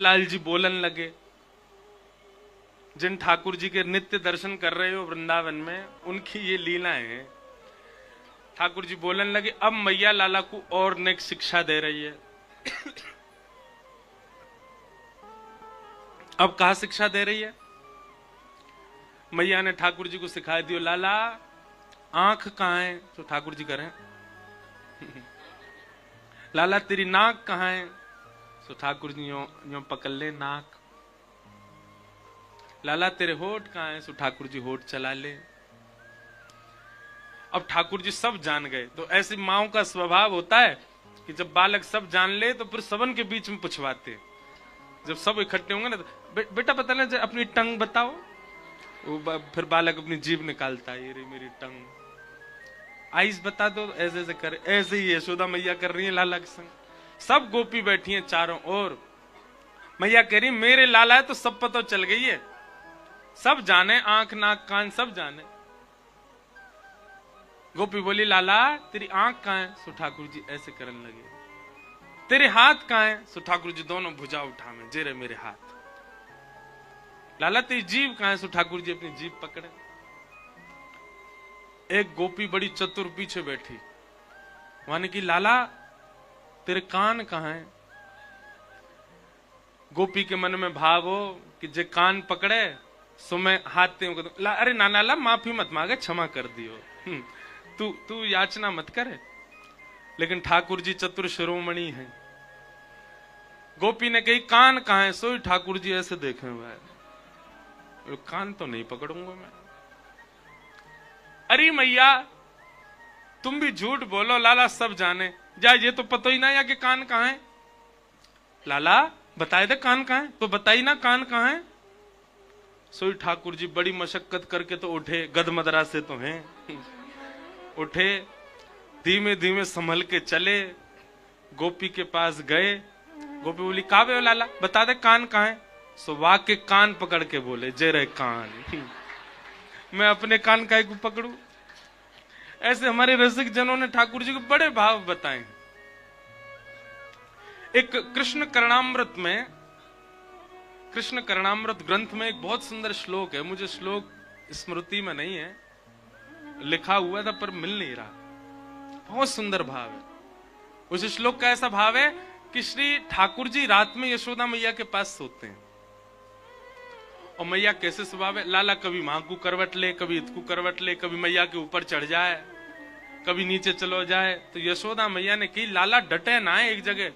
लाल जी बोलन लगे, जिन ठाकुर जी के नित्य दर्शन कर रहे हो वृंदावन में, उनकी ये लीलाएं हैं। ठाकुर जी बोलन लगे, अब मैया लाला को और नेक शिक्षा दे रही है। अब कहा शिक्षा दे रही है? मैया ने ठाकुर जी को सिखा दियो, लाला आंख कहां है? तो ठाकुर जी करें लाला तेरी नाक कहां है? तो ठाकुर जी यो पकड़ ले नाक। लाला तेरे होठ कहां है? सो ठाकुर जी होठ चला ले। अब ठाकुर जी सब जान गए। तो ऐसी माओ का स्वभाव होता है कि जब बालक सब जान ले तो फिर सबन के बीच में पूछवाते। जब सब इकट्ठे होंगे ना तो बेटा पता ना अपनी टंग बताओ। वो फिर बालक अपनी जीभ निकालता है, ये रही मेरी टंग। आइस बता दो, ऐसे ऐसे करे। ऐसे ही यशोदा मैया कर रही है लाला के संग। सब गोपी बैठी हैं चारों ओर। मैया कह रही मेरे लाला है तो सब पता चल गई है, सब जाने, आंख नाक कान सब जाने। गोपी बोली लाला तेरी आंख कहां है? सो ठाकुर जी ऐसे करने लगे। तेरे हाथ कहां है? सो ठाकुर जी दोनों भुजा उठा में, जे रहे मेरे हाथ। लाला तेरी जीभ कहां है? सो ठाकुर जी अपनी जीभ पकड़े। एक गोपी बड़ी चतुर पीछे बैठी, माने कि लाला तेरे कान कहां है? गोपी के मन में भाव हो कि जे कान पकड़े सो मैं हाथ अरे ना लाला माफी मत मांगे, क्षमा कर दियो, तू याचना मत करे। लेकिन ठाकुर जी चतुर शिरोमणि हैं। गोपी ने कही कान कहां है? सोई ठाकुर जी ऐसे देखे हुए है, कान तो नहीं पकड़ूंगा मैं। अरे मैया तुम भी झूठ बोलो, लाला सब जाने। जा ये तो पता ही ना या कि कान कहां है। लाला बताए दे कान कहां है। तो बताई ना कान कहां है। सोई ठाकुर जी बड़ी मशक्कत करके तो उठे, गदमदरा से तो हैं उठे, धीमे धीमे संभल के चले, गोपी के पास गए। गोपी बोली कावे हो लाला, बता दे कान कहां है। सो वाके कान पकड़ के बोले, जे रहे कान मैं अपने कान काहे को पकड़ू। ऐसे हमारे रसिक जनों ने ठाकुर जी को बड़े भाव बताए। एक कृष्ण कर्णामृत ग्रंथ में एक बहुत सुंदर श्लोक है। मुझे श्लोक स्मृति में नहीं है, लिखा हुआ था पर मिल नहीं रहा। बहुत सुंदर भाव है उस श्लोक का। ऐसा भाव है कि श्री ठाकुर जी रात में यशोदा मैया के पास सोते हैं, और मैया कैसे स्वभाव है, लाला कभी मां को करवट ले, कभी इतकू करवट ले, कभी मैया के ऊपर चढ़ जाए, कभी नीचे चलो जाए। तो यशोदा मैया ने कही लाला डटे ना है एक जगह।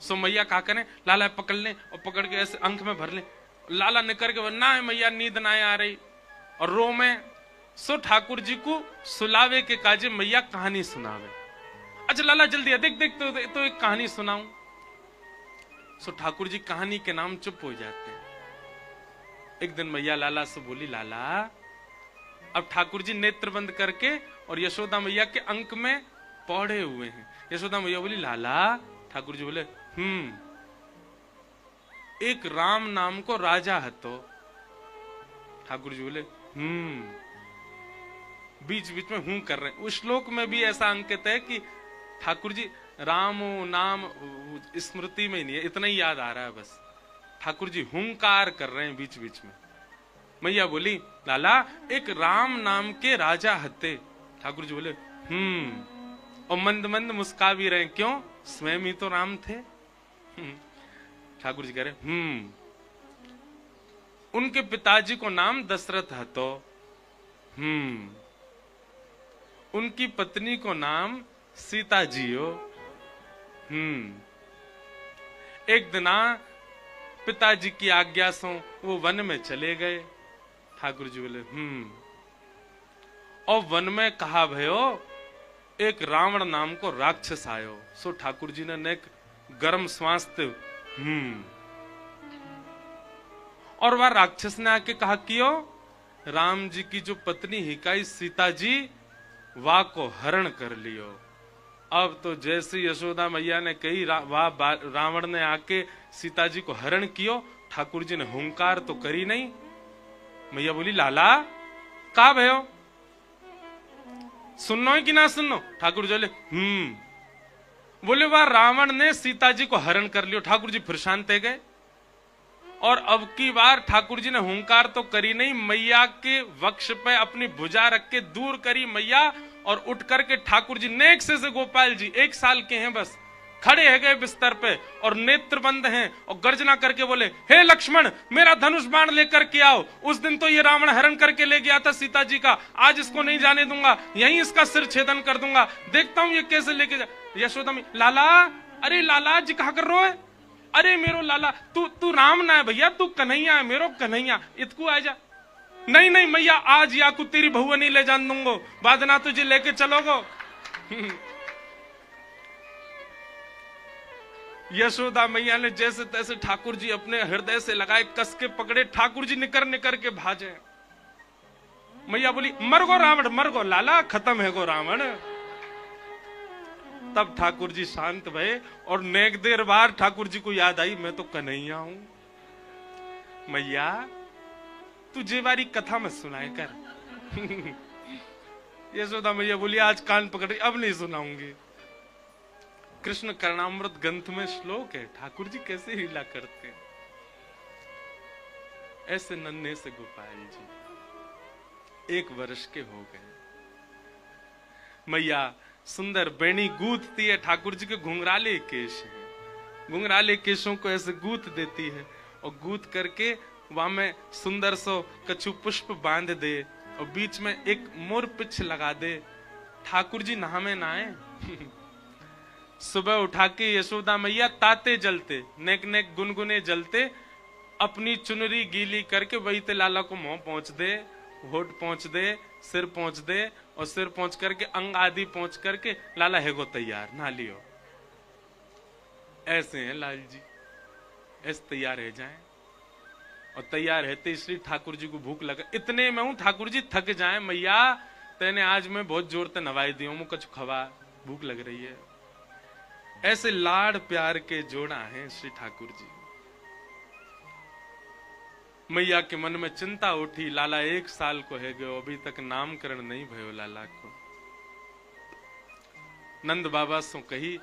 सो मैया क्या करें, लाला पकड़ ले और पकड़ के ऐसे अंक में भर ले। लाला निकर के ना है मैया नींद ना आ रही और रो में। सो ठाकुर जी को सुलावे के काजे मैया कहानी सुनावे। अच्छा लाला जल्दी देख देख तो एक कहानी सुनाऊं। सो ठाकुर जी कहानी के नाम चुप हो जाते हैं। एक दिन मैया लाला से बोली लाला, अब ठाकुर जी नेत्र बंद करके और यशोदा मैया के अंक में पौड़े हुए हैं। यशोदा मैया बोली लाला। ठाकुर जी बोले एक राम नाम को राजा हतो। ठाकुर जी बोले बीच बीच में हूं कर रहे हैं। उस श्लोक में भी ऐसा अंकित है कि ठाकुर जी राम नाम स्मृति में ही नहीं है, इतना ही याद आ रहा है बस। ठाकुर जी हुंकार कर रहे हैं बीच बीच में। मैया बोली लाला एक राम नाम के राजा हते। ठाकुर जी बोले और मंद मंद मुस्का भी रहे, क्यों, स्वयं ही तो राम थे। ठाकुर जी कह रहे उनके पिताजी को नाम दशरथ हतो, उनकी पत्नी को नाम सीता जी हो। एक दिना पिताजी की आज्ञा से वो वन में चले गए। ठाकुर जी बोले और वन में कहा भयो एक रावण नाम को राक्षस आयो। सो ठाकुर जी ने एक गर्म श्वास और वह राक्षस ने आके कहा कियो राम जी की जो पत्नी हिकाई सीता जी वाह को हरण कर लियो। अब तो जैसे यशोदा मैया ने कही वाह रावण ने आके सीता जी को हरण कियो। ठाकुर जी ने हुंकार तो करी नहीं। मैया बोली लाला का भयो, सुननो है कि ना सुननो। ठाकुर जी बोले बोले वह रावण ने सीता जी को हरण कर लियो। ठाकुर जी फिर शांत गए और अब की बार ठाकुर जी ने हुंकार तो करी नहीं, मैया के वक्ष पे अपनी भुजा रख के दूर करी मैया, और उठ करके ठाकुर जी नेक से गोपाल जी 1 साल के हैं बस, खड़े है गए बिस्तर पे और नेत्र बंद हैं और गर्जना करके बोले, हे लक्ष्मण मेरा धनुष बाण लेकर के आओ। उस दिन तो ये रावण हरण करके ले गया था सीता जी का, आज इसको नहीं जाने दूंगा, यहीं इसका सिर छेदन कर दूंगा, देखता हूं ये कैसे लेके जा। यशोदा में, लाला, अरे लाला जी कहा कर रो है, अरे मेरो लाला, तू राम ना है भैया, तू कन्हैया है, मेरो कन्हैया, इतकू आ जा। नहीं नहीं मैया, आज या को तेरी बहुआ नहीं ले जान दूंगो, बादना तुझे लेके चलोगो। यशोदा मैया ने जैसे तैसे ठाकुर जी अपने हृदय से लगाए, कस के पकड़े, ठाकुर जी निकर निकर के भाजे। मैया बोली, मर गो रावण, मर गो लाला, खत्म है गो रावण। तब ठाकुर जी शांत भये और नेक देर बाद ठाकुर जी को याद आई, मैं तो कन्हैया हूं। मैया तू जेवारी कथा मत सुनाए कर। यशोदा मैया बोली, आज कान पकड़, अब नहीं सुनाऊंगी। कृष्ण कर्णामृत ग्रंथ में श्लोक है, ठाकुर जी कैसे हीला करते हैं। ऐसे नन्हे से गोपाल जी 1 वर्ष के हो गए। मैया सुंदर बेणी गूंथती है, ठाकुर जी के घुंघराले केश हैं, घुंघराले केशों को ऐसे गूंथ देती है और गूंथ करके वहां में सुंदर सो कछु पुष्प बांध दे और बीच में एक मोर पिछ लगा दे। ठाकुर जी नहामे नहाए। सुबह उठा के यशोदा मैया ताते जलते, नेक नेक गुनगुने जलते, अपनी चुनरी गीली करके वही ते लाला को मुंह पहुंच दे, होठ पहुंच दे, सिर पहुंच दे और सिर पहुंच करके अंग आदि पहुंच करके, लाला है गो तैयार, नहा लियो। ऐसे हैं लाल जी, ऐसे तैयार रह जाएं। और तैयार रहते श्री ठाकुर जी को भूख लगा, इतने में हूं ठाकुर जी थक जाए, मैया तेने आज मैं बहुत जोर से नवाई दी हूं, कुछ खवा, भूख लग रही है। ऐसे लाड़ प्यार के जोड़ा है श्री ठाकुर जी। मैया के मन में चिंता उठी, लाला 1 साल को है गयो, अभी तक नामकरण नहीं भयो लाला को। नंद बाबा सो कही,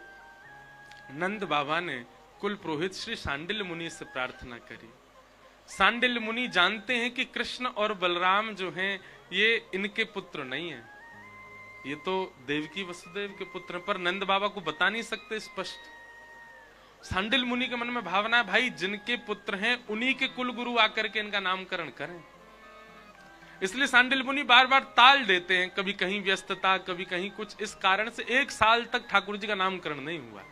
नंद बाबा ने कुल पुरोहित श्री सांडिल्य मुनि से प्रार्थना करी। सांडिल्य मुनि जानते हैं कि कृष्ण और बलराम जो हैं ये इनके पुत्र नहीं है, ये तो देवकी वसुदेव के पुत्र, पर नंद बाबा को बता नहीं सकते स्पष्ट। सांडिल्य मुनि के मन में भावना है, भाई जिनके पुत्र हैं उन्हीं के कुल गुरु आकर के इनका नामकरण करें। इसलिए सांडिल्य मुनि बार बार ताल देते हैं, कभी कहीं व्यस्तता, कभी कहीं कुछ, इस कारण से 1 साल तक ठाकुर जी का नामकरण नहीं हुआ।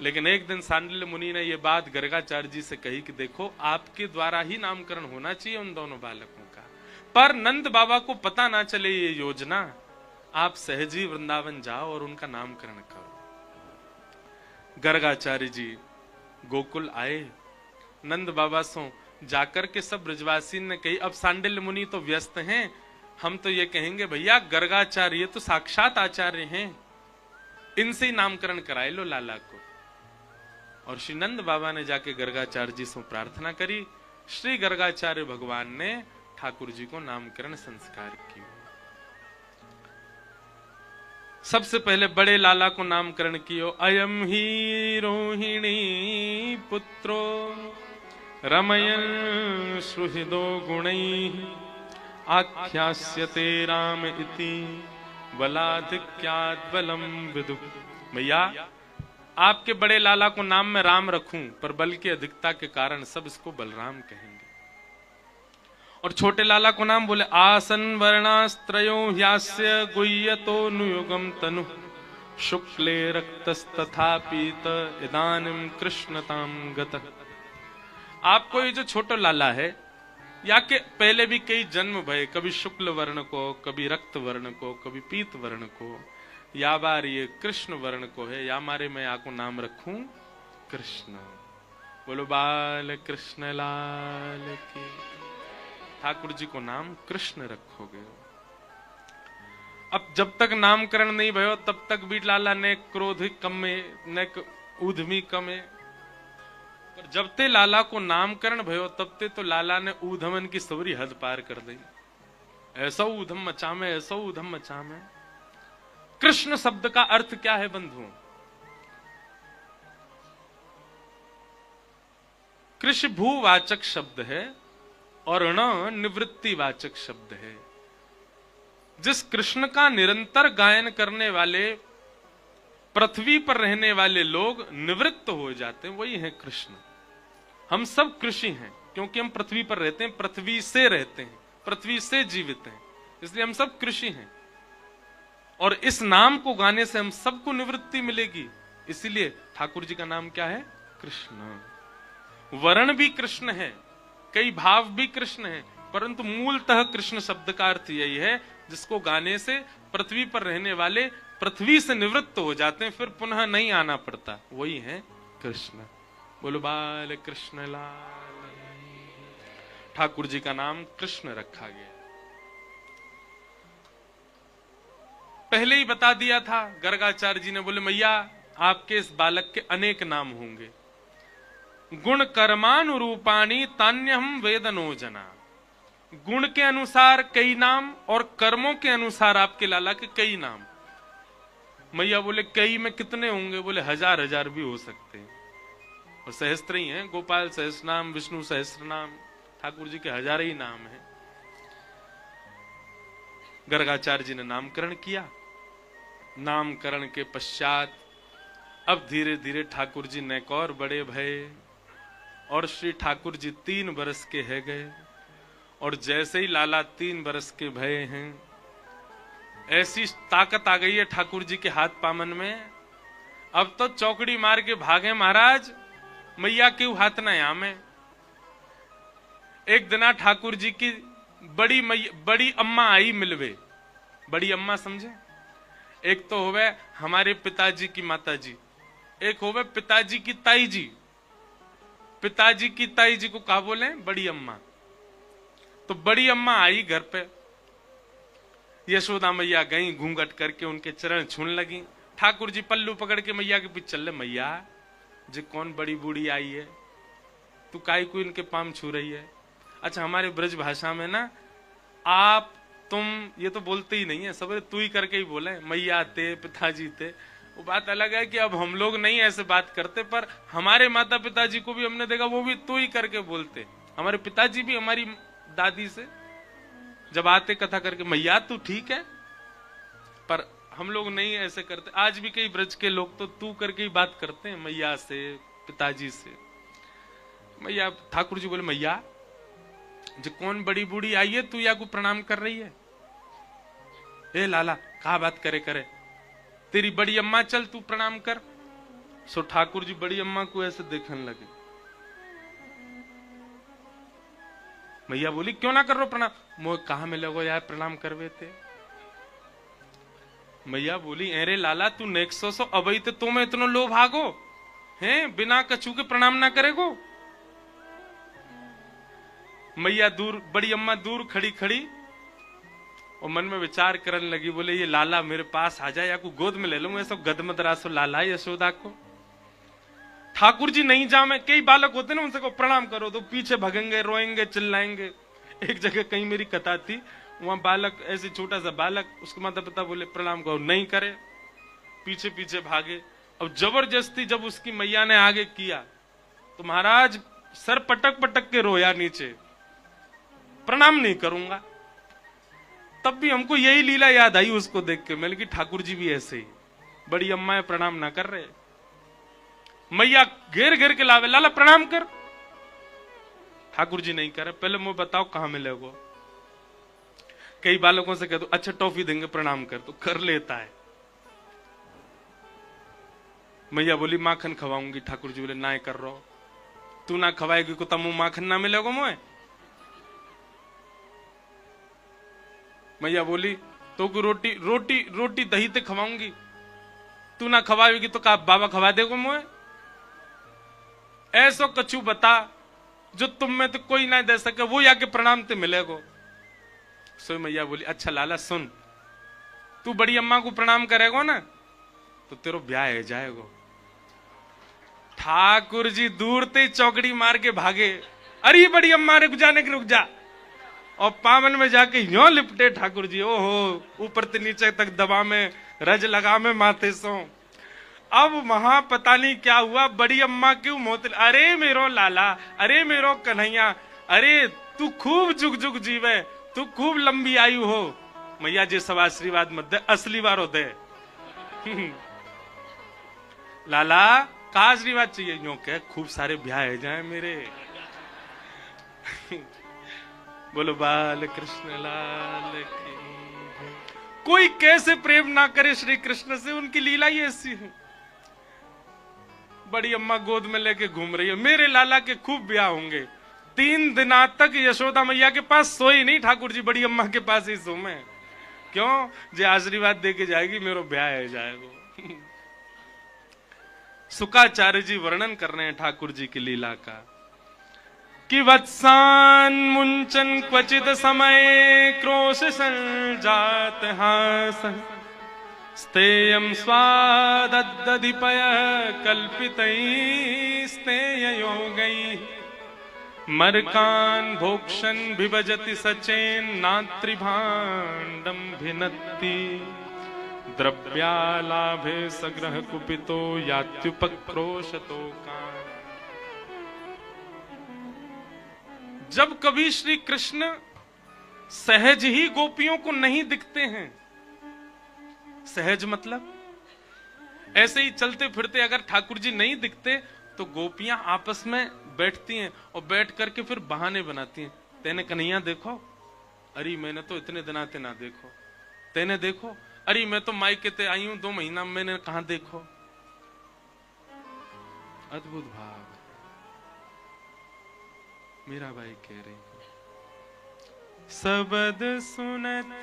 लेकिन एक दिन सांडिल्य मुनि ने यह बात गर्गाचार्य जी से कही कि देखो आपके द्वारा ही नामकरण होना चाहिए उन दोनों बालकों का, पर नंद बाबा को पता ना चले ये योजना, आप सहजी वृंदावन जाओ और उनका नामकरण करो। गर्गाचार्य जी गोकुल आए, नंद बाबा सो जाकर के सब ब्रजवासी ने कही, अब सांडिल्य मुनि तो व्यस्त हैं, हम तो ये कहेंगे भैया गर्गाचार्य तो साक्षात आचार्य हैं, इनसे ही नामकरण कराए लो लाला को। और श्री नंद बाबा ने जाके गर्गाचार्य जी से प्रार्थना करी, श्री गर्गाचार्य भगवान ने ठाकुर जी को नामकरण संस्कार किया। सबसे पहले बड़े लाला को नामकरण कियो, अयम ही रोहिणी पुत्रो रमयन् सुहृदो गुणैः आख्यास्यते राम इति बलाधिक्यात् बलम विदु। भैया आपके बड़े लाला को नाम में राम रखूं, पर बल की अधिकता के कारण सब इसको बलराम कहेंगे। और छोटे लाला को नाम बोले आसन वर्णास्त्रयो ह्यास्य गुह्यतो नुयुगम तनु शुक्ले रक्तस्तथा पीत इदानीं कृष्णताम गत। आपको ये जो छोटा लाला है, या के पहले भी कई जन्म भये, कभी शुक्ल वर्ण को, कभी रक्त वर्ण को, कभी पीत वर्ण को, या बार ये कृष्ण वर्ण को है, या मारे मैं आपको नाम रखूं कृष्ण। बोलो बाल कृष्ण लाल की। ठाकुर जी को नाम कृष्ण रखोगे। अब जब तक नामकरण नहीं भयो तब तक भी लाला ने क्रोध कमे न ऊधमी कमे, पर जब ते लाला को नामकरण भयो तब ते तो लाला ने ऊधमन की सवरी हद पार कर दी। ऐसा ऊधम मचा में, ऐसा ऊधम मचा में। कृष्ण शब्द का अर्थ क्या है बंधुओं? कृष भूवाचक शब्द है और ण निवृत्तिवाचक शब्द है। जिस कृष्ण का निरंतर गायन करने वाले पृथ्वी पर रहने वाले लोग निवृत्त हो जाते हैं, वही है कृष्ण। हम सब कृषि हैं क्योंकि हम पृथ्वी पर रहते हैं, पृथ्वी से रहते हैं, पृथ्वी से जीवित हैं, इसलिए हम सब कृषि हैं। और इस नाम को गाने से हम सबको निवृत्ति मिलेगी। इसीलिए ठाकुर जी का नाम क्या है? कृष्ण। वर्ण भी कृष्ण है, कई भाव भी कृष्ण है, परंतु मूलतः कृष्ण शब्द का अर्थ यही है जिसको गाने से पृथ्वी पर रहने वाले पृथ्वी से निवृत्त हो जाते हैं, फिर पुनः नहीं आना पड़ता, वही है कृष्ण। बोलो बाल कृष्ण लाल। ठाकुर जी का नाम कृष्ण रखा गया। पहले ही बता दिया था गर्गाचार्य जी ने, बोले मैया आपके इस बालक के अनेक नाम होंगे। गुण कर्मानुरूपाणी तान्यहम वेदनो जना। गुण के अनुसार कई नाम और कर्मों के अनुसार आपके लाला के कई नाम। मैया बोले कई में कितने होंगे? बोले हजार हजार भी हो सकते हैं, और सहस्त्र ही हैं। गोपाल सहस्त्र नाम, विष्णु सहस्त्र नाम, ठाकुर जी के हजार ही नाम हैं। गर्गाचार्य जी ने नामकरण किया। नामकरण के पश्चात अब धीरे धीरे ठाकुर जी नैकौर बड़े भये और श्री ठाकुर जी 3 बरस के है गए। और जैसे ही लाला 3 बरस के भये हैं, ऐसी ताकत आ गई है ठाकुर जी के हाथ पामन में, अब तो चौकड़ी मार के भागे महाराज, मैया क्यों हाथ ना यहाँ में। एक दिना ठाकुर जी की बड़ी अम्मा आई मिलवे। बड़ी अम्मा समझे? एक तो होवे हमारे पिताजी की माता जी, एक होवे पिताजी की ताई जी। पिताजी की ताई जी को क्या बोले? बड़ी अम्मा। तो बड़ी अम्मा आई घर पे, यशोदा मैया गई घूंघट करके उनके चरण छून लगी। ठाकुर जी पल्लू पकड़ के मैया के पीछे चल, मैया जी कौन बड़ी बूढ़ी आई है, तू काई को इनके पाम छू रही है। अच्छा हमारे ब्रज भाषा में ना आप तुम ये तो बोलते ही नहीं है, सब तू ही करके ही बोले, मैया ते पिताजी ते। वो बात अलग है कि अब हम लोग नहीं ऐसे बात करते, पर हमारे माता पिताजी को भी हमने देखा वो भी तू ही करके बोलते। हमारे पिताजी भी हमारी दादी से जब आते कथा करके, मैया तू ठीक है, पर हम लोग नहीं ऐसे करते। आज भी कई ब्रज के लोग तो तू करके ही बात करते हैं मैया से, पिताजी से। मैया ठाकुर जी बोले मैया जो कौन बड़ी बूढ़ी आई है, तू या को प्रणाम कर रही है? ए लाला कहा बात करे तेरी बड़ी अम्मा, चल तू प्रणाम कर। सो ठाकुर जी बड़ी अम्मा को ऐसे देखने लगे। मैया बोली क्यों ना कर रो प्रणाम? मोह कहा मिले गो यार प्रणाम करवे थे। मैया बोली अरे लाला तू नेक्सो सो अबई तो तुम्हें इतनो लो भागो हैं, बिना कछु के प्रणाम ना करेगो। मैया दूर, बड़ी अम्मा दूर खड़ी खड़ी और मन में विचार करने लगी, बोले ये लाला मेरे पास आ जाए या को गोद में ले लूं, ऐसा गदमदरासो लाला यशोदा को। ठाकुर जी नहीं जामे, कई बालक होते ना उनसे को प्रणाम करो तो पीछे भगेंगे, रोएंगे, चिल्लाएंगे। एक जगह कहीं मेरी कथा थी, वहां बालक ऐसे छोटा सा बालक, उसके माता पिता बोले प्रणाम करो, नहीं करे, पीछे पीछे भागे। अब जबरदस्ती जब उसकी मैया ने आगे किया तो महाराज सर पटक पटक के रोया नीचे, प्रणाम नहीं करूंगा। तब भी हमको यही लीला याद आई उसको देख के। मैंने कि ठाकुर जी भी ऐसे ही, बड़ी अम्मा प्रणाम ना कर रहे, मैया घेर घेर के लावे, लाला प्रणाम कर। ठाकुर जी नहीं करे, पहले मुझे बताओ कहां मिलेगो। कई बालकों से कह दो अच्छा टॉफी देंगे प्रणाम कर, तो कर लेता है। मैया बोली माखन खवाऊंगी, ठाकुर जी बोले ना कर रहो, तू ना खवाएगी को तमु माखन ना मिलेगो मोए। मैया बोली तो को रोटी रोटी रोटी दही ते खवाऊंगी, तू ना खवाएगी तो का बाबा खवा देगो मोए। ऐसो कछु बता जो तुम में तो कोई ना दे सके, वो या के प्रणाम ते मिलेगो। सो मैया बोली अच्छा लाला सुन, तू बड़ी अम्मा को प्रणाम करेगो ना तो तेरो ब्याह है जाएगो। ठाकुर जी दूर ते चौकड़ी मार के भागे, अरे बड़ी अम्मा रुक जाने की रुक जा, और पावन में जाके यो लिपटे ठाकुर जी, ओहो ऊपर से नीचे तक दबा में रज लगा में माथे सो। अब वहां पता नहीं क्या हुआ, बड़ी अम्मा क्यों मोत, अरे मेरो लाला, अरे मेरो कन्हैया, अरे तू खूब जुग जुग जीवे, तू खूब लंबी आयु हो। मैया जी सब आशीर्वाद मत दे, असली बार हो दे। लाला का आशीर्वाद चाहिए, यूं कह खूब सारे ब्याह जाए मेरे। बोलो बाल कृष्ण लाल की। कोई कैसे प्रेम ना करे श्री कृष्ण से, उनकी लीला ही ऐसी है। बड़ी अम्मा गोद में लेके घूम रही है, मेरे लाला के खूब ब्याह होंगे। 3 दिन तक यशोदा मैया के पास सोई नहीं, ठाकुर जी बड़ी अम्मा के पास ही सो में। क्यों? जे आशीर्वाद दे के जाएगी, मेरो ब्याह है जाएगा। सुकाचार्य जी वर्णन कर रहे हैं ठाकुर जी की लीला का कि वत्सान मुंचन क्वचित समय क्रोश संजात हास स्तेयं स्वादद्दधिपय कल्पितैः स्तेययोगैः मर्कान् भोक्षन् विभजति सचेन्नात्रिभाण्डं भिनत्ति द्रव्यालाभे सग्रह कुपितो यात्युपक्रोशतो कान्। जब कभी श्री कृष्ण सहज ही गोपियों को नहीं दिखते हैं, सहज मतलब ऐसे ही चलते फिरते अगर ठाकुर जी नहीं दिखते तो गोपियां आपस में बैठती हैं और बैठ करके फिर बहाने बनाती हैं। तेने कन्हैया देखो, अरे मैंने तो इतने दिन आते ना देखो, तेने देखो, अरे मैं तो मायके ते आई हूं 2 महीना, मैंने कहां देखो। अद्भुत भाव मीरा बाई कह रही है, सबद सुनत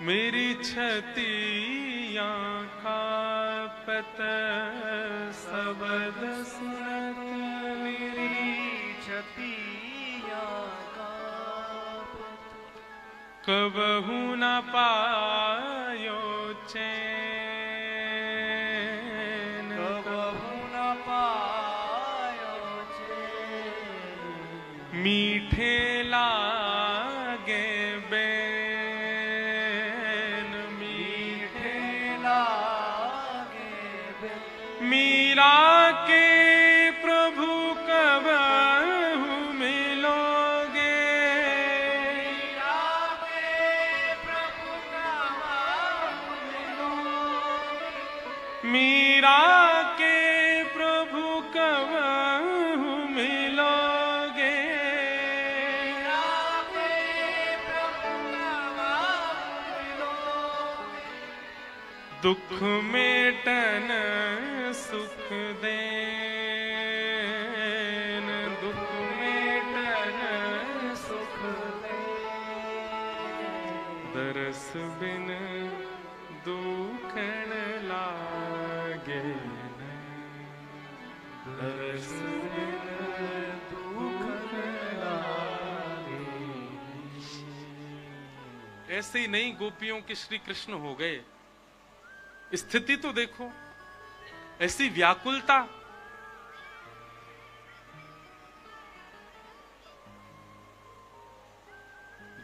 मेरी छतियां कांपत, सबद सुनत मेरी छतियां कांपत, कबहू न पायो चैन, कबहू न पायो चैन, मीठे लागे बैन, मीठे लागे बैन, मीरा के प्रभु कबहू मिलोगे, मीरा के प्रभु कबहू मिलोगे, मीरा के प्रभु कबहू मिलोगे, दुख मेटन सुख देन, दुख मेटन सुख देन, दरस बिन दुखन लागे, दरस बिन दुखन लागे। ऐसे ही नहीं गोपियों के श्री कृष्ण हो गए। स्थिति तो देखो, ऐसी व्याकुलता,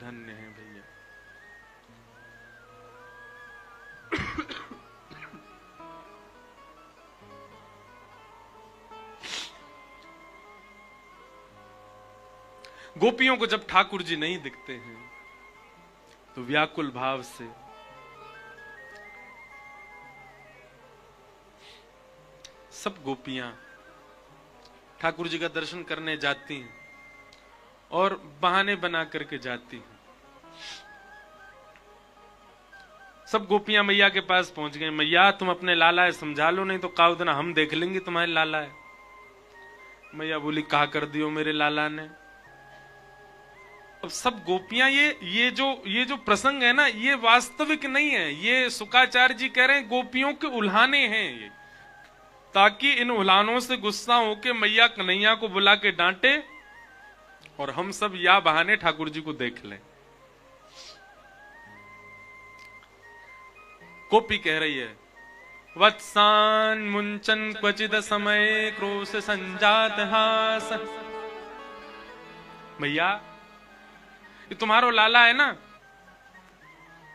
धन्य है भैया। गोपियों को जब ठाकुर जी नहीं दिखते हैं तो व्याकुल भाव से सब गोपियां ठाकुर जी का दर्शन करने जाती हैं और बहाने बना करके जाती हैं। सब गोपियां मैया के पास पहुंच गई, मैया तुम अपने लाला है समझा लो, नहीं तो काउदना हम देख लेंगे तुम्हारे लाला है। मैया बोली कहा कर दियो मेरे लाला ने। अब सब गोपियां ये जो प्रसंग है ना, ये वास्तविक नहीं है, ये शुकाचार्य जी कह रहे हैं गोपियों के उल्हाने हैं ये, ताकि इन उल्हानों से गुस्सा होके मैया कन्हैया को बुला के डांटे और हम सब या बहाने ठाकुर जी को देख लें। गोपी कह रही है, वत्सान मुंचन क्वचित समय क्रोश संजात हास। मैया ये तुम्हारो लाला है ना,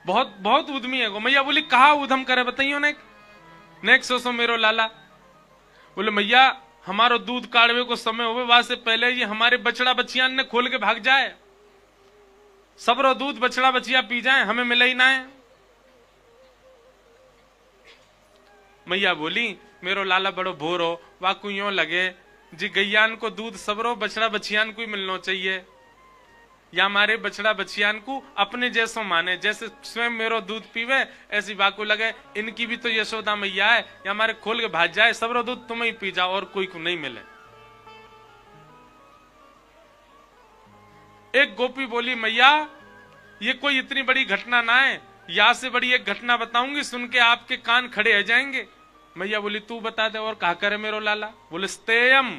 बहुत बहुत उद्यमी है। मैया बोली कहा उधम करे बताइयो ने। नेक सोचो मेरो लाला। बोले मैया हमारो दूध काढ़वे को समय होवे वहां से पहले ये हमारे बछड़ा बच्चियान ने खोल के भाग जाए, सबरो दूध बछड़ा बच्चिया पी जाए, हमें मिले ही ना है। मैया बोली मेरो लाला बड़ो भोर हो, वाकू यूं लगे जी गैयान को दूध सबरो बछड़ा बच्चियान को ही मिलना चाहिए, या हमारे बछड़ा बच्चियान को अपने जैसो माने, जैसे स्वयं मेरो दूध पीवे ऐसी बाकू लगे इनकी भी तो यशोदा मैया है, या हमारे खोल के भाग जाए, सबरो दूध तुम ही पी जाओ और कोई को नहीं मिले। एक गोपी बोली मैया ये कोई इतनी बड़ी घटना ना है, या से बड़ी एक घटना बताऊंगी, सुन के आपके कान खड़े हो जाएंगे। मैया बोली तू बता दे। और कहा करे मेरो लाला? बोले स्तेयम,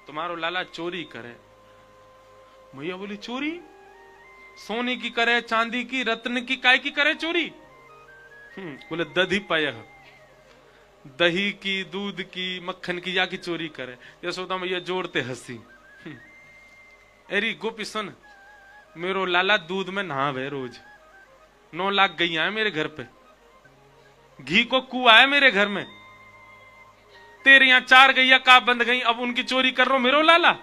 तुम्हारो लाला चोरी करे। मैया बोली चोरी? सोने की करे, चांदी की, रत्न की, काय की करे चोरी? बोले दधी पाय, दही की, दूध की, मक्खन की, या की चोरी करे। यशोदा मैया जोड़ते हंसी। अरे गोपी सुन, मेरो लाला दूध में नहावे रोज, 9 लाख गैया है मेरे घर पे, घी को कुआ है मेरे घर में, तेरे यहां 4 गैया का बंद गई, अब उनकी चोरी कर रहे हो मेरो लाला?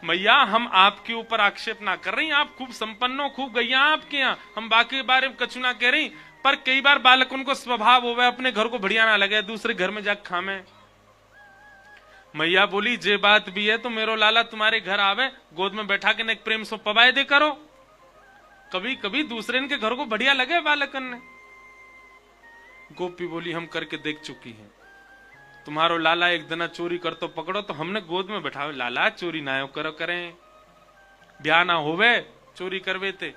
मैया हम आपके ऊपर आक्षेप ना कर रही, आप खूब संपन्न हो, खूब गैया आपके यहाँ, हम बाकी के बारे में कछु ना कह रही, पर कई बार बालक उनको स्वभाव हो अपने घर को बढ़िया ना लगे, दूसरे घर में जाकर खामे। मैया बोली जे बात भी है तो मेरो लाला तुम्हारे घर आवे, गोद में बैठा के एक प्रेम सो पवाए दे करो, कभी कभी दूसरे के घर को बढ़िया लगे बालकन ने। गोपी बोली हम करके देख चुकी हैं, तुम्हारो लाला एक दिन चोरी कर तो पकड़ो तो हमने गोद में बैठाओ, लाला चोरी ना हो करो करें, ब्याह ना होवे चोरी करवे थे,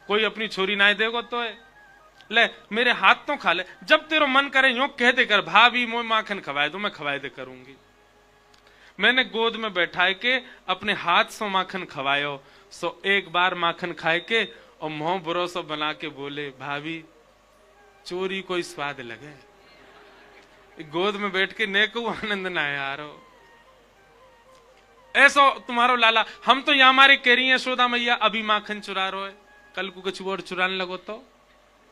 कोई अपनी छोरी ना देगो तो है, ले मेरे हाथ तो खा ले, जब तेरो मन करे यूं कह दे कर भाभी मोय माखन खवाए दो, मैं खवाए दे करूंगी। मैंने गोद में बैठाए के अपने हाथ से माखन खवायो, सो एक बार माखन खाए के और मुंह भरोसा बना के बोले भाभी चोरी कोई स्वाद लगे, गोद में बैठ के ने को आनंद ना यारो। ऐसा तुम्हारो लाला, हम तो यहाँ हमारे कह रही है यशोदा मैया अभी माखन चुरा रो है, कल को कुछ और चुराने लगो तो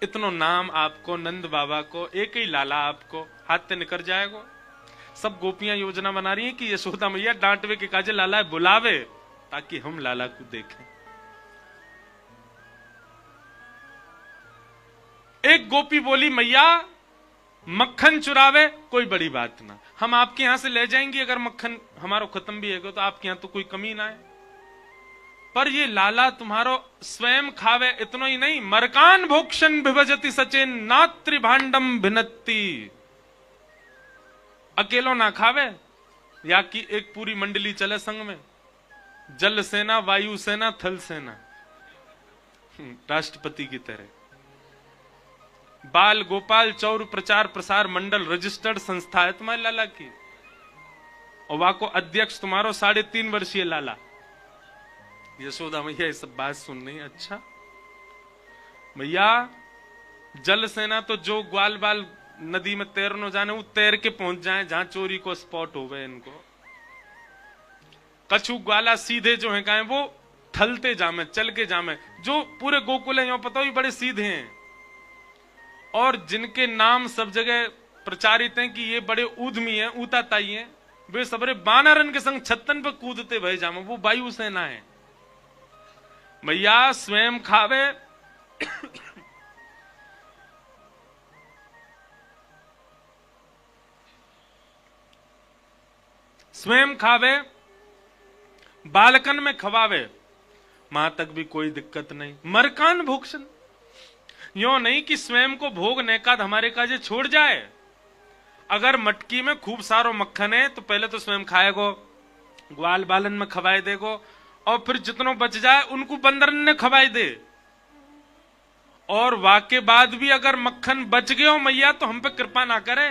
इतनो नाम आपको, नंद बाबा को, एक ही लाला आपको हाथ से निकल जाएगा। सब गोपियां योजना बना रही हैं कि यशोदा मैया डांटवे के काजे लाला बुलावे ताकि हम लाला को देखें। एक गोपी बोली मैया मक्खन चुरावे कोई बड़ी बात ना, हम आपके यहां से ले जाएंगे, अगर मक्खन हमारा खत्म भी है तो आपके यहां तो कोई कमी ना है, पर ये लाला तुम्हारो स्वयं खावे इतना ही नहीं, मरकान भोक्षण विभजति सचेन नात्रि भांडम भिन्नति, अकेलो ना खावे, या कि एक पूरी मंडली चले संग में, जल सेना, वायु सेना, थल सेना, राष्ट्रपति की तरह। बाल गोपाल चौर प्रचार प्रसार मंडल रजिस्टर्ड संस्था है तुम्हारे लाला की, और वहां को अध्यक्ष तुम्हारो 3.5 वर्षीय लाला। यशोदा मैया ये सब बात सुन रही, अच्छा मैया जल सेना तो जो ग्वाल बाल नदी में तैरनो जाने वो तैर के पहुंच जाए जहां चोरी को स्पॉट हो गए इनको, कछु ग्वाला सीधे जो है कहें वो थलते जामे, चल के जामे, जो पूरे गोकुल है पता ही बड़े सीधे हैं, और जिनके नाम सब जगह प्रचारित हैं कि ये बड़े ऊधमी हैं, ऊताताई हैं, वे सबरे बानरन के संग छत्तन पे कूदते भय जामे, वो वायु सेना है। मैया स्वयं खावे स्वयं खावे, बालकन में खवावे, मां तक भी कोई दिक्कत नहीं। मरकान भोक्षण यो नहीं कि स्वयं को भोग नेकाद हमारे काजे छोड़ जाए, अगर मटकी में खूब सारो मक्खन है तो पहले तो स्वयं खाएगो, ग्वाल बालन में खवाए देगो, और फिर जितनो बच जाए उनको बंदरन ने खवाए दे, और वाके बाद भी अगर मक्खन बच गए हो मैया तो हम पे कृपा ना करे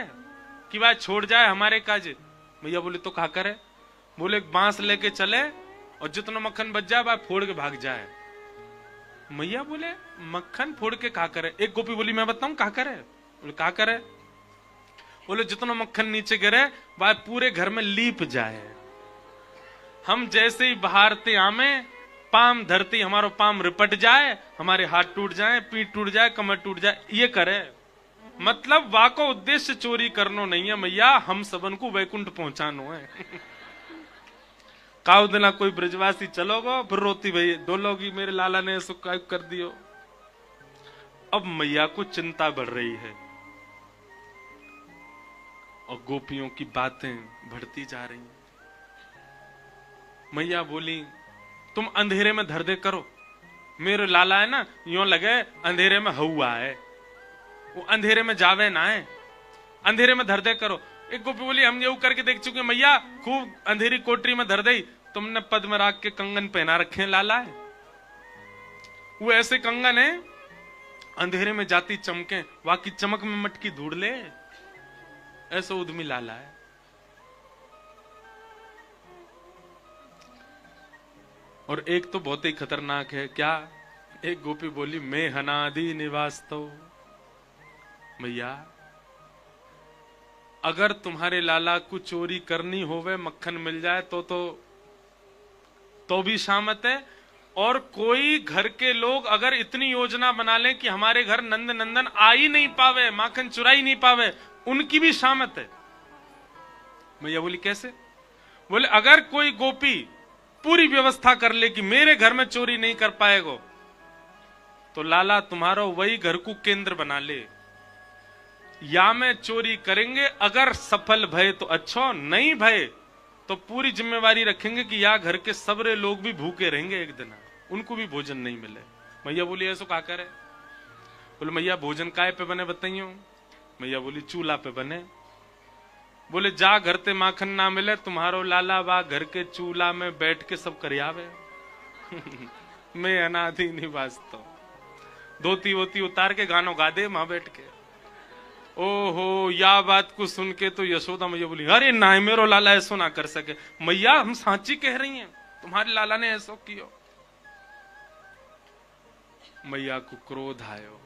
कि वह छोड़ जाए हमारे काजे। मैया बोले तो क्या करे? बोले एक बांस लेके चले और जितना मक्खन बच जाए वह फोड़ के भाग जाए। मैया बोले मक्खन फोड़ के क्या करे? एक गोपी बोली मैं बताऊं क्या करे? बोले क्या करे? बोले जितना मक्खन नीचे गिरे वह पूरे घर में लीप जाए, हम जैसे ही बहारते आमे पाम धरती हमारो पाम रिपट जाए, हमारे हाथ टूट जाए, पीठ टूट जाए, कमर टूट जाए, ये करे। मतलब वाको उद्देश्य चोरी करनो नहीं है मैया, हम सबन को वैकुंठ पहुंचानो है। काउ दिना कोई ब्रजवासी चलोगो फिर रोती भई डोलोगी मेरे लाला ने ऐसा कर दियो। अब मैया को चिंता बढ़ रही है और गोपियों की बातें बढ़ती जा रही हैं। मैया बोली तुम अंधेरे में धर दे करो, मेरे लाला है ना यूं लगे अंधेरे में हुआ है, वो अंधेरे में जावे ना है, अंधेरे में धर दे करो। एक गोपी बोली हम ये करके देख चुके मैया, खूब अंधेरी कोठरी में धर दे, तुमने पद्मराग के कंगन पहना रखे हैं लाला है, वो ऐसे कंगन है अंधेरे में जाती चमके, वाकी चमक में मटकी ढूंढ ले, ऐसा उद्यमी लाला है। और एक तो बहुत ही खतरनाक है, क्या? एक गोपी बोली मैं हनादि निवास तो मैया अगर तुम्हारे लाला को चोरी करनी होवे मक्खन मिल जाए तो भी शामत है, और कोई घर के लोग अगर इतनी योजना बना लें कि हमारे घर नंद नंदन आ ही नहीं पावे, माखन चुराई नहीं पावे, उनकी भी शामत है। मैया बोली कैसे? बोले अगर कोई गोपी पूरी व्यवस्था कर ले कि मेरे घर में चोरी नहीं कर पाएगो, तो लाला तुम्हारा वही घर को केंद्र बना ले, या में चोरी करेंगे, अगर सफल भय तो अच्छा, नहीं भय तो पूरी जिम्मेवारी रखेंगे कि या घर के सबरे लोग भी भूखे रहेंगे, एक दिन उनको भी भोजन नहीं मिले। मैया बोली ऐसा का करे? बोले मैया भोजन काय पे बने बताइयो? मैया बोली चूल्हा पे बने। बोले जा घर ते माखन ना मिले, तुम्हारो लाला बा घर के चूल्हा में बैठ के सब करियावे। मैं अनादि निवास तो धोती वोती उतार के गानों गा दे मां बैठ के। ओहो, या बात को सुन के तो यशोदा मैया बोली अरे ना मेरो लाला ऐसा ना कर सके। मैया हम सांची कह रही हैं, तुम्हारे लाला ने ऐसा किया। मैया को क्रोध आयो,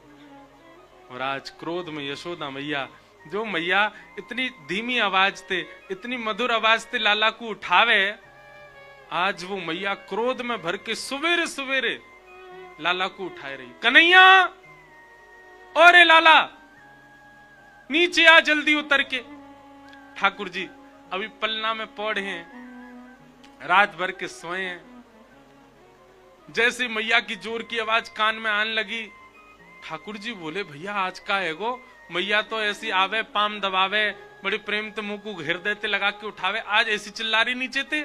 और आज क्रोध में यशोदा मैया, जो मैया इतनी धीमी आवाज थे, इतनी मधुर आवाज से लाला को उठावे, आज वो मैया क्रोध में भर के सवेरे सवेरे लाला को उठाए रही। कन्हैया, और लाला नीचे आ जल्दी उतर के। ठाकुर जी अभी पलना में पौड़े हैं, रात भर के सोए हैं। जैसे मैया की जोर की आवाज कान में आने लगी, ठाकुर जी बोले भैया आज का है गो? मैया तो ऐसी आवे, पाम दबावे, बड़ी प्रेम ते मुंह को घेर देते, लगा के उठावे, आज ऐसी चिल्ला रही नीचे थे।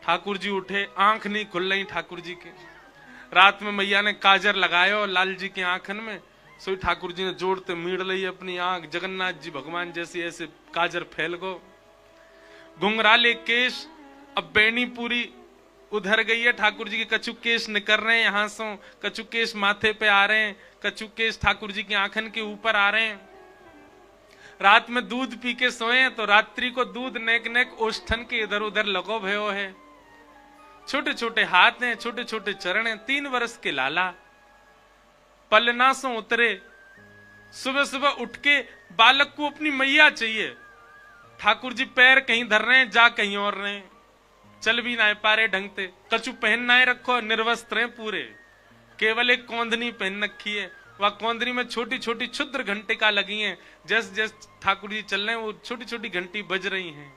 ठाकुर जी उठे, आंख नहीं खुल रही ठाकुर जी के। रात में मैया ने काजर लगायो लाल जी की आंखन में, सोई ठाकुर जी ने जोड़ते मीड़ ली अपनी आंख, जगन्नाथ जी भगवान जैसी ऐसे काजर फैल गो। घुंघराले केश, अब बैनी पूरी उधर गई है, ठाकुर जी के कछु केश निकल रहे हैं यहां से, कछु केश माथे पे आ रहे हैं, कछु केश ठाकुर जी की आंखन के ऊपर आ रहे हैं। रात में दूध पी के सोए तो रात्रि को दूध नेक नेक ओष्ठन के इधर उधर लगो भयो है। छोटे छोटे हाथ हैं, छोटे छोटे चरण हैं। 3 वर्ष के लाला पलना से उतरे, सुबह सुबह उठ के बालक को अपनी मैया चाहिए। ठाकुर जी पैर कहीं धर रहे हैं, जा कहीं और रहे हैं, चल भी ना पा रहे ढंग से, कछु पहन ना रखो, निर्वस्त्र हैं पूरे, केवल एक कौंधनी पहन रखी है। वह कौंधनी में छोटी छोटी क्षुद्र घंटिका लगी हैं, जैसे जैसे ठाकुर जी चल रहे हैं वो छोटी छोटी घंटी बज रही हैं।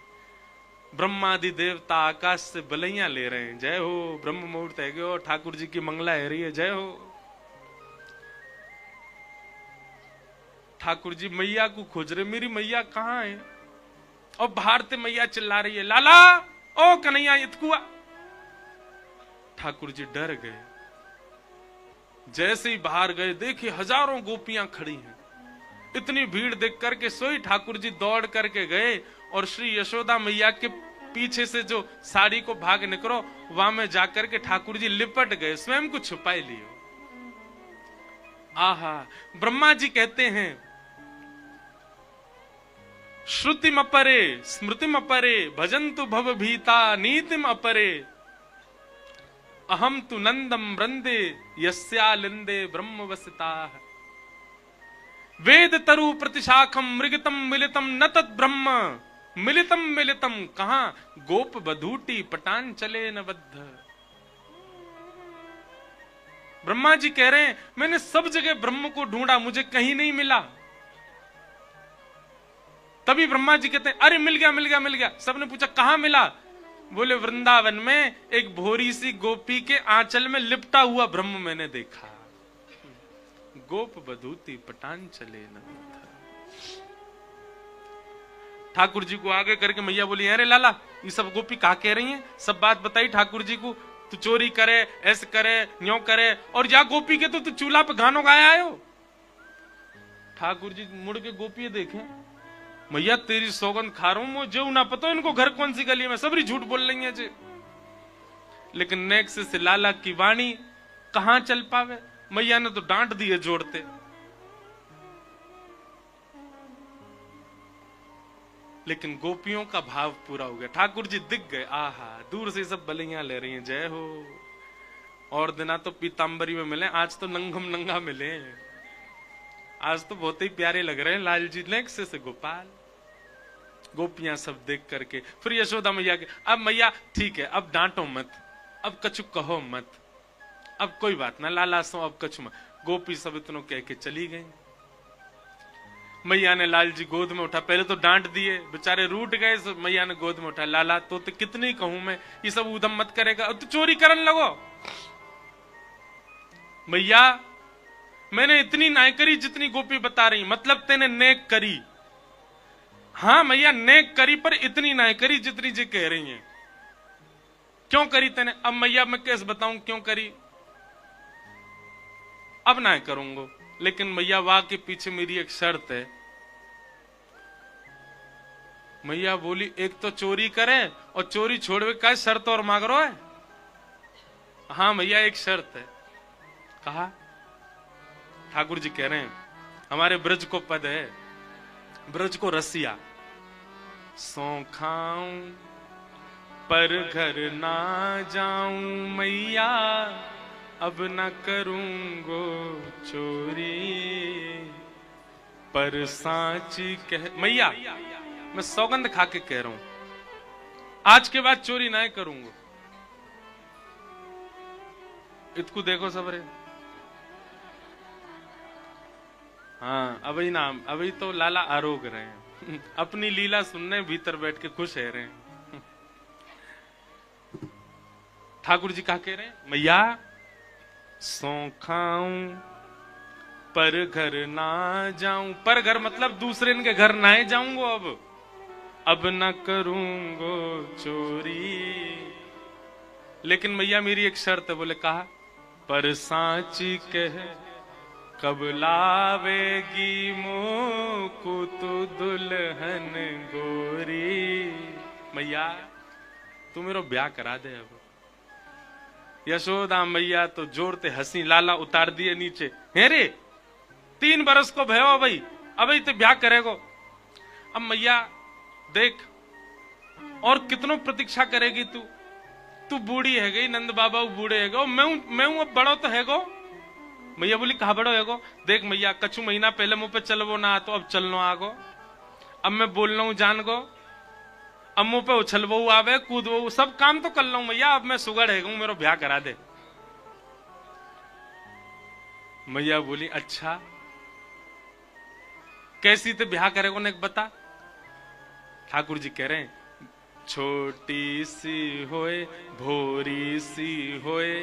ब्रह्मादि देवता आकाश से बलैया ले रहे हैं, जय हो, ब्रह्म मुहूर्त है गयो, ठाकुर जी की मंगला है रही है, जय हो। ठाकुर जी मैया को खोज रहे, मेरी मैया कहाँ है? और बाहर से मैया चिल्ला रही है, लाला ओ कन्हैया इतकुआ। ठाकुर जी डर गए। जैसे ही बाहर गए देखे हजारों गोपियां खड़ी हैं। इतनी भीड़ देख करके सोई ठाकुर जी दौड़ करके गए और श्री यशोदा मैया के पीछे से जो साड़ी को भाग निकलो वहां में जाकर के ठाकुर जी लिपट गए, स्वयं को छुपाए लिए। आहा, ब्रह्मा जी कहते हैं श्रुतिम अपरे स्मृतिम अपरे भजन्तु भव भीता नीतिम अपरे अहम तु नंदम वृंदे यस्यालिंदे ब्रह्म वसिता। वेद तरु प्रतिशाखम मृगतम मिलितम न तद ब्रह्म मिलितम मिलितम कहां गोप बधूटी पटान चले न बद्ध। ब्रह्मा जी कह रहे हैं मैंने सब जगह ब्रह्म को ढूंढा, मुझे कहीं नहीं मिला। तभी ब्रह्मा जी कहते हैं अरे मिल गया मिल गया मिल गया। सबने पूछा कहां मिला? बोले वृंदावन में एक भोरी सी गोपी के आंचल में लिपटा हुआ ब्रह्म मैंने देखा। गोप बधूती पटान चले न। ठाकुर जी को आगे करके मैया बोली अरे लाला ये सब गोपी कहा कह रही हैं, सब बात बताई ठाकुर जी को। तू चोरी करे, ऐसे करे, न्यों करे, और जा गोपी के तो तू चूल्हा पे गानों गाया आयो। ठाकुर जी मुड़ के गोपी देखे, मैया तेरी सौगंध खा रहा हूं मैं, जो ना पता इनको घर कौन सी गली में, सबरी झूठ बोल रही है जी। लेकिन नेक्स्ट से लाला की वाणी कहां चल पावे, मैया ने तो डांट दिए जोड़ते। लेकिन गोपियों का भाव पूरा हो गया। ठाकुर जी दिख गए, आहा दूर से सब बलियां ले रही हैं, जय हो। और दिना तो पीतांबरी में मिले, आज तो नंगम नंगा मिले। आज तो बहुत ही प्यारे लग रहे हैं लाल जी। नेक्स्ट से गोपाल, गोपियां सब देख करके फिर यशोदा मैया के, अब मैया ठीक है अब डांटो मत, अब कछु कहो मत, अब कोई बात ना लाला सो अब कछु मत। गोपी सब इतनों कह के चली गई। मैया ने लाल जी गोद में उठा, पहले तो डांट दिए बेचारे रूठ गए, मैया ने गोद में उठा, लाला तो कितनी कहूं मैं, ये सब उधम मत करेगा, तो चोरी करने लगो। मैया मैंने इतनी नाय करी जितनी गोपी बता रही, मतलब तेने नेक करी। हाँ मैया नेक करी, पर इतनी नाय करी जितनी जी कह रही हैं। क्यों करी तेने? अब मैया मैं कैसे बताऊं क्यों करी, अब ना करूंगा। लेकिन मैया वाह के पीछे मेरी एक शर्त है। मैया बोली एक तो चोरी करे और चोरी छोड़वे का शर्त और मांग रहा है। हाँ मैया एक शर्त है। कहा? ठाकुर जी कह रहे हैं हमारे ब्रज को पद है, ब्रज को रसिया, सौ खाऊं पर घर ना जाऊं मैया, अब न करूंगो चोरी, पर सांची कह। मैया मैं सौगंध खा के कह रहा हूं आज के बाद चोरी ना करूंगा। इतकू देखो सबरे। हाँ अभी ना, अभी तो लाला आरोग रहे हैं, अपनी लीला सुनने भीतर बैठ के खुश है रहे हैं। ठाकुर जी क्या कह रहे हैं? मैया सौ खाऊं पर घर ना जाऊं, पर घर मतलब दूसरे के घर ना जाऊंगो, अब न करूंगो चोरी। लेकिन मैया मेरी एक शर्त है। बोले कहा? पर सांची कह कब लावेगी मोको तो दुल्हन गोरी। मैया तू मेरा ब्याह करा दे अब। यशोदा मैया तो जोरते हंसी, लाला उतार दिए नीचे। हे रे 3 बरस को भयो भाई, अब तो ब्याह करेगो। अब मैया देख और कितनों प्रतीक्षा करेगी तू, तू बूढ़ी है गई, नंद बाबा बूढ़े है गो, मैं हूं अब बड़ो तो है गो। मैया बोली कहा बड़ो है गो? देख मैया कछु महीना पहले मुंह पे चलवो ना तो अब चलनो आगो, अब मैं बोल रहा हूं जान गो, अब मुंह पे उछलवो आवे कूदवो सब काम तो कर लो मैया, अब मैं सुगड़ है गो, मेरा ब्याह करा दे। मैया बोली अच्छा कैसी तो ब्याह करेगो ने बता। ठाकुर जी कह रहे हैं छोटी सी होए भोरी सी होए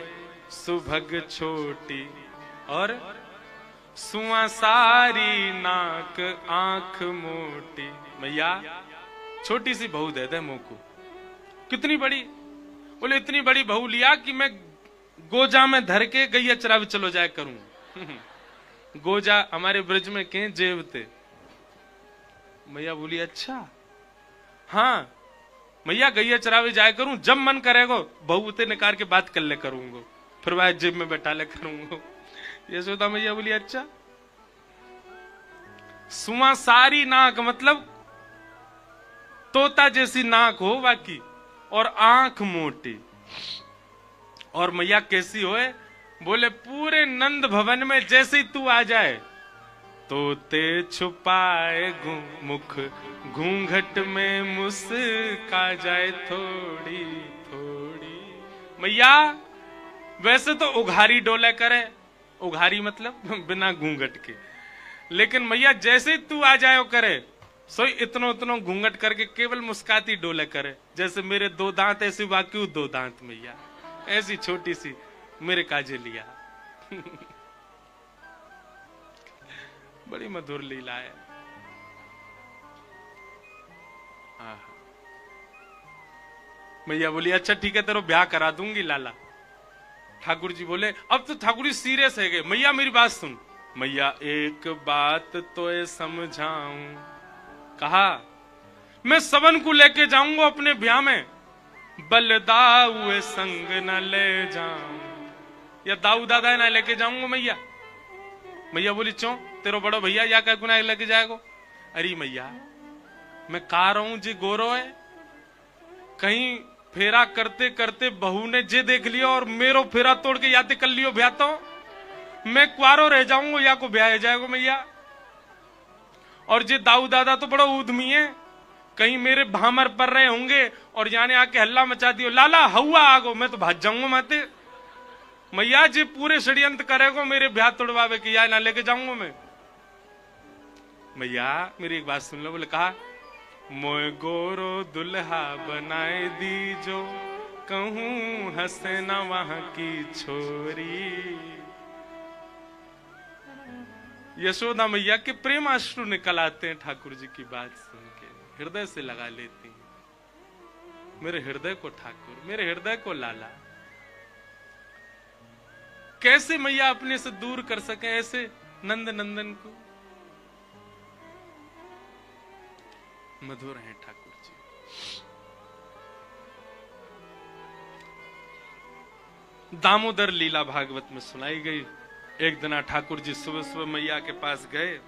सुभग छोटी, और सुआ सारी नाक आंख मोटी। मैया छोटी सी बहू दे दे मोको। कितनी बड़ी? बोले इतनी बड़ी बहू लिया कि मैं गोजा में धर के गैया चरावे चलो जाए करूं। गोजा हमारे ब्रज में के जेवते। मैया बोली अच्छा हाँ मैया गैया चरावे जाए करूं, जब मन करेगो बहुते निकार के बात कर ले करूंगा, फिर वह जेब में बैठा ले करूंगा। यशोदा मैया बोली अच्छा। सुआ सारी नाक मतलब तोता जैसी नाक हो बाकी, और आंख मोटी। और मैया कैसी होए? बोले पूरे नंद भवन में जैसे ही तू आ जाए तोते छुपाए मुख घूंघट में मुस्का जाए थोड़ी थोड़ी। मैया वैसे तो उघारी डोले करे, उघारी मतलब बिना घूंघट के। लेकिन मैया जैसे तू आ जायो करे सो इतनो इतनो घूंघट करके केवल मुस्काती डोले करे, जैसे मेरे 2 दांत ऐसी बाकी 2 दांत मैया ऐसी छोटी सी मेरे काजे लिया। बड़ी मधुर लीला है। मैया बोली अच्छा ठीक है तेरो ब्याह करा दूंगी लाला। ठाकुर जी बोले अब तो ठाकुर जी सीरियस है गए। मैया मेरी बात सुन। मैया एक बात तो समझाऊं। कहा मैं सबन को लेके जाऊंगा अपने ब्याह में, बलदाऊ संग न ले जाऊं, या दाऊ दादा ना लेके जाऊंगा मैया। मैया बोली चो तेरो बड़ो भैया या क्या गुना लेके जाएगो। अरे मैया मैं कह रहा हूं जी गोरो है, कहीं फेरा करते करते बहू ने जे देख लियो और मेरो फेरा तोड़ के याते कर लियो ब्याह तो मैं कुआरो रह जाऊंगा या को ब्याह जाएगो मैया। और जे दाऊ दादा तो बड़ा उद्यमी है, कहीं मेरे भामर पर रहे होंगे और जाने आके हल्ला मचा दियो लाला हवा आगो, मैं तो भाग जाऊंगा माते। मैया जी पूरे षड्यंत्र करेगो मेरे ब्याह तोड़वावे की या ना लेके जाऊंगा मैं। मैया मेरी एक बात सुन लो। बोले कहा मोए गोरो दुल्हा बनाए दी जो, कहूं हंसे ना वहां की छोरी। यशोदा मैया के प्रेम अश्रु निकल आते हैं ठाकुर जी की बात सुन के, हृदय से लगा लेती हैं। मेरे हृदय को ठाकुर, मेरे हृदय को लाला। कैसे मैया अपने से दूर कर सके ऐसे नंद नंदन को। मधुर हैं ठाकुर जी। दामोदर लीला भागवत में सुनाई गई। एक दिन ठाकुर जी सुबह सुबह मैया के पास गए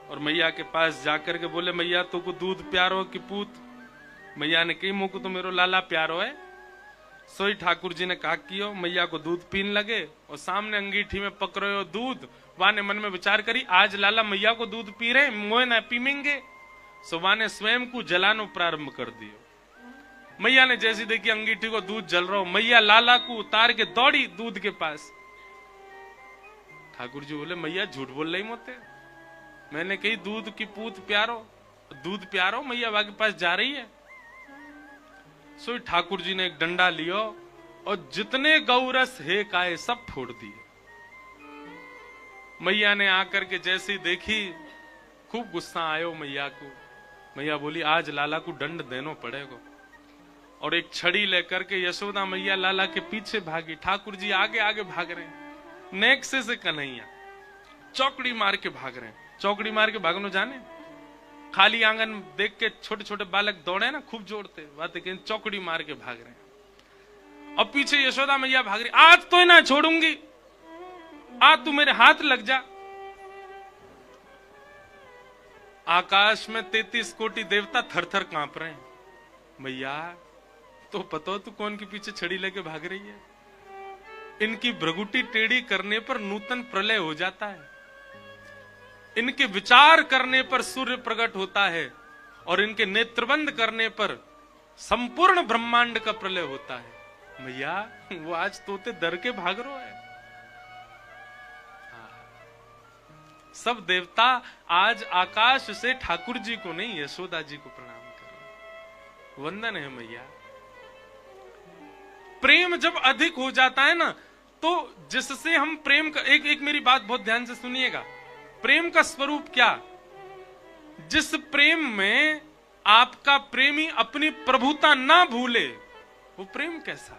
और मैया के पास जाकर के बोले मैया तो को दूध प्यारो की पूत। मैया ने कही मुझको तो मेरो लाला प्यारो है। सोई ठाकुर जी ने कहा कियो। मैया को दूध पीन लगे और सामने अंगीठी में पकड़े हो दूध। वाने मन में विचार करी आज लाला मैया को दूध पी रहे मोए ना पीमेंगे। सुबह ने स्वयं को जलानो प्रारंभ कर दियो। मैया ने जैसी देखी अंगीठी को दूध जल रहा हो, मैया लाला को उतार के दौड़ी दूध के पास। ठाकुर जी बोले मैया झूठ बोल रही मोते, मैंने कही दूध की पूत प्यारो, दूध प्यारो। मैया बाकी पास जा रही है। सो ठाकुर जी ने एक डंडा लियो और जितने गौरस हे काए सब फोड़ दिए। मैया ने आकर के जैसी देखी खूब गुस्सा आयो मैया को। मैया बोली आज लाला को दंड देनो पड़ेगा। और एक छड़ी लेकर के यशोदा मैया लाला के पीछे भागी। ठाकुर जी आगे आगे भाग रहे हैं। नेक्से से कन्हैया चौकड़ी मार के भाग रहे हैं। चौकड़ी मार के भागनो जाने, खाली आंगन देख के छोटे छोटे बालक दौड़े ना खूब जोड़ते बातें के, चौकड़ी मार के भाग रहे हैं। और पीछे यशोदा मैया भाग रही, आज तो ना छोड़ूंगी, आज तू मेरे हाथ लग जा। आकाश में 33 कोटि देवता थर थर कांप रहे हैं। मैया तो पता तू कौन के पीछे छड़ी लेके भाग रही है। इनकी भ्रगुटी टेढ़ी करने पर नूतन प्रलय हो जाता है, इनके विचार करने पर सूर्य प्रकट होता है और इनके नेत्रबंद करने पर संपूर्ण ब्रह्मांड का प्रलय होता है। मैया वो आज तोते डर के भाग रहे हैं। सब देवता आज आकाश से ठाकुर जी को नहीं यशोदा जी को प्रणाम करें। वंदन है मैया। प्रेम जब अधिक हो जाता है ना तो जिससे हम प्रेम का एक मेरी बात बहुत ध्यान से सुनिएगा। प्रेम का स्वरूप क्या? जिस प्रेम में आपका प्रेमी अपनी प्रभुता ना भूले वो प्रेम कैसा?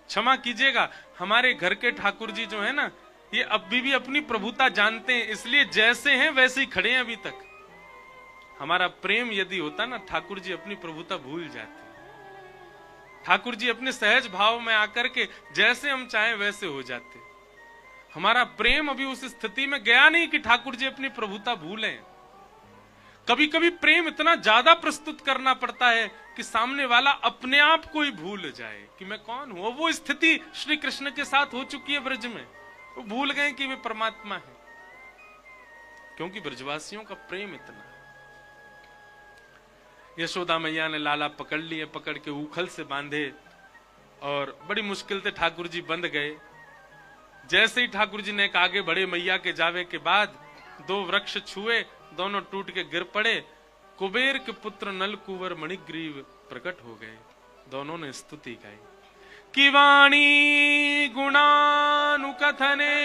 क्षमा कीजिएगा, हमारे घर के ठाकुर जी जो है ना ये अभी भी अपनी प्रभुता जानते हैं, इसलिए जैसे हैं वैसे ही खड़े हैं अभी तक। हमारा प्रेम यदि होता ना ठाकुर जी अपनी प्रभुता भूल जाते। ठाकुर जी अपने सहज भाव में आकर के जैसे हम चाहें वैसे हो जाते। हमारा प्रेम अभी उस स्थिति में गया नहीं कि ठाकुर जी अपनी प्रभुता भूलें। कभी कभी प्रेम इतना ज्यादा प्रस्तुत करना पड़ता है कि सामने वाला अपने आप को ही भूल जाए कि मैं कौन हूं। वो स्थिति श्री कृष्ण के साथ हो चुकी है ब्रज में। वो भूल गए कि वे परमात्मा है, क्योंकि ब्रजवासियों का प्रेम इतना। यशोदा मैया ने लाला पकड़ लिए, पकड़ के उखल से बांधे और बड़ी मुश्किल से ठाकुर जी बंध गए। जैसे ही ठाकुर जी ने एक आगे बढ़े, मैया के जावे के बाद दो वृक्ष छुए, दोनों टूट के गिर पड़े। कुबेर के पुत्र नल कुंवर मणिग्रीव प्रकट हो गए। दोनों ने स्तुति गाई कि वाणी गुणानुकथने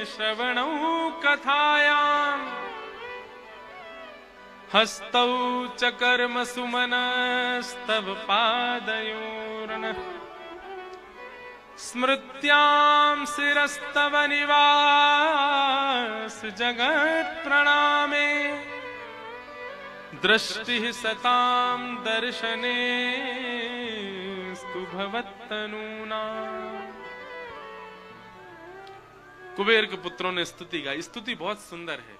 श्रवणौ कथायाम हस्तौ च कर्म सुमनस्तव पादयोर्नः स्मृत्यां शिरस्तव निवास जगत् प्रणामे दृष्टि सतां दर्शने स्तु भवत्तनूना। कुबेर के पुत्रों ने स्तुति गाई। स्तुति बहुत सुंदर है।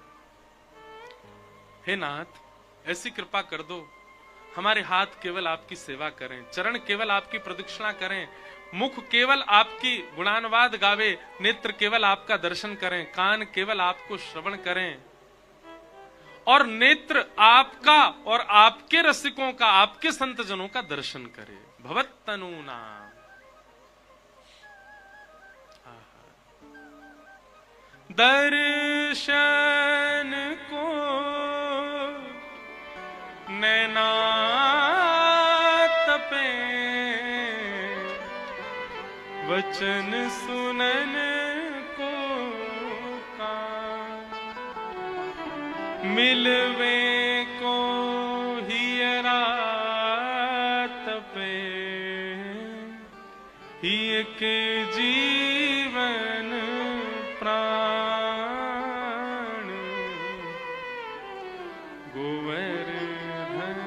हे नाथ, ऐसी कृपा कर दो, हमारे हाथ केवल आपकी सेवा करें, चरण केवल आपकी प्रदक्षिणा करें, मुख केवल आपकी गुणानुवाद गावे, नेत्र केवल आपका दर्शन करें, कान केवल आपको श्रवण करें, और नेत्र आपका और आपके रसिकों का, आपके संतजनों का दर्शन करे। भवत्तनूना, दर्शन को नैना तपे, वचन सुनन को कान, मिलवे को हियरा तपे, हिय के जीवन प्राण, गोवर्धन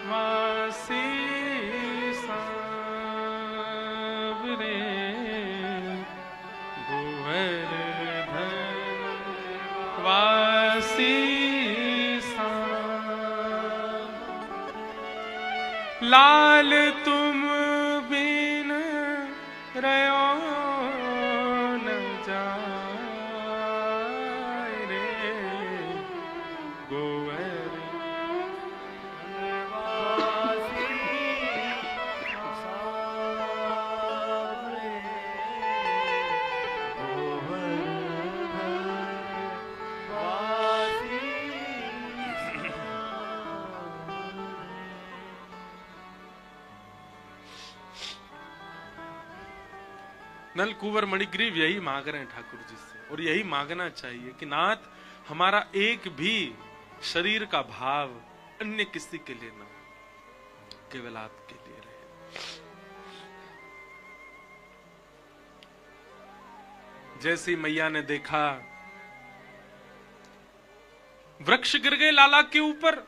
वासी सांवरे, गोवर्धन वासी लाल तुम बिन रयो न जाए रे, गोवर्धन वासी सांवरे, गोवर्धन वासी। नल कुंवर मणिग्रीव यही मांग रहे हैं ठाकुर जी से, और यही मांगना चाहिए कि नाथ, हमारा एक भी शरीर का भाव अन्य किसी के लिए ना हो, केवल आपके लिए रहे। जैसी मैया ने देखा वृक्ष गिर गए लाला के ऊपर,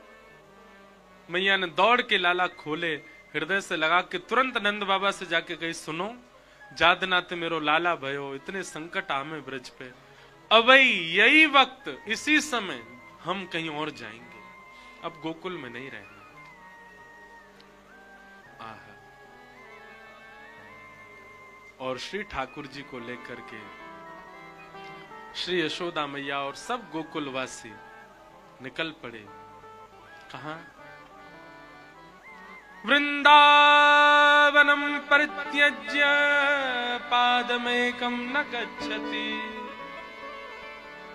मैया ने दौड़ के लाला खोले, हृदय से लगा के तुरंत नंद बाबा से जाके कही, सुनो जादनाथ मेरो लाला भयो, इतने संकट आमे ब्रज पे, अबई यही वक्त, इसी समय हम कहीं और जाएंगे, अब गोकुल में नहीं रहना। और श्री ठाकुर जी को लेकर के श्री यशोदा मैया और सब गोकुलवासी निकल पड़े। कहां? वृंदावनम परित्यज्य पादमेकं न गच्छति।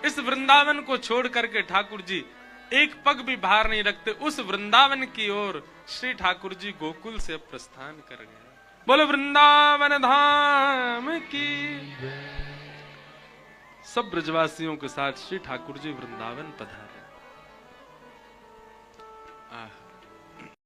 इस वृंदावन को छोड़ करके ठाकुर जी एक पग भी बाहर नहीं रखते। उस वृंदावन की ओर श्री ठाकुर जी गोकुल से प्रस्थान कर गए। बोलो वृंदावन धाम की। सब ब्रजवासियों के साथ श्री ठाकुर जी वृंदावन पधारे।